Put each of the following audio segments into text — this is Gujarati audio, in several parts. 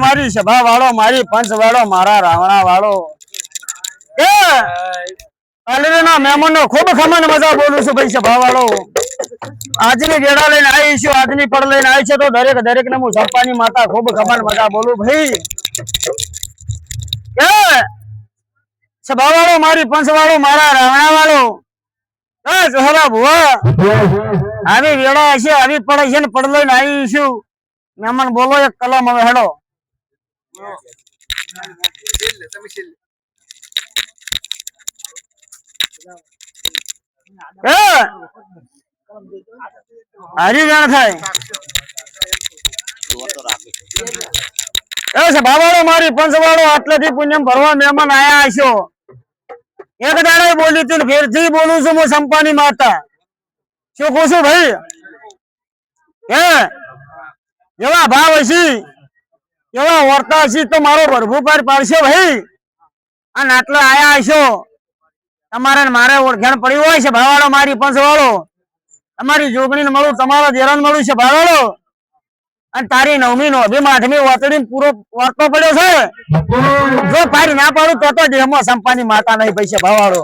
મારી સભા વાળો, મારી પંચ વાળો, મારા રાવણા વાળો, મહેમાન નો ખૂબ ખમન મજા બોલું છું ભાઈ. સભા વાળો આજની ગેડા લઈને આવી છું, આજની પડ લઈને આવી છે, તો દરેક ને હું સંપાની માતા ખૂબ ખમન મજા બોલું ભાઈ. સભા વાળો, મારી પંચ વાળો, મારા રાવણા વાળો, આવી વેળા છે, આવી પડે છે ને પડ લઈને આવી છું. મહેમાન બોલો એક કલમ હવે હેડો. હારી જાણ થાય ભાવાળો, મારી પંચવાળો, આટલેથી પુણ્યમ ભરવા મહેમાન આયા હશો. એક દાડે બોલી તું, ફેરથી બોલું છું હું સંપાની માતા. શું કહું છું ભાઈ? એવા ભાવ હશી, એવા વર્તા હશી તો મારો પ્રભુ પર પાડશો ભાઈ. અને આટલા આયા હશો, તમારે મારે ઓળખાણ પડી હોય છે ભાવાળો, મારી પંચવાળો. તમારી જોગણી મળું, તમારો દેરાન મળું છે ભાવાળો. અને તારી 9મી નો 8મી વાતડી પૂરો વર્તો પડ્યો છે. જો પારી ના પાડું તો દેહમાં સંપાની માતા નહીં પૈસા ભાવાળો.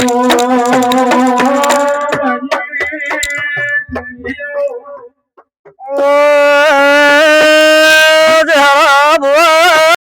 Oh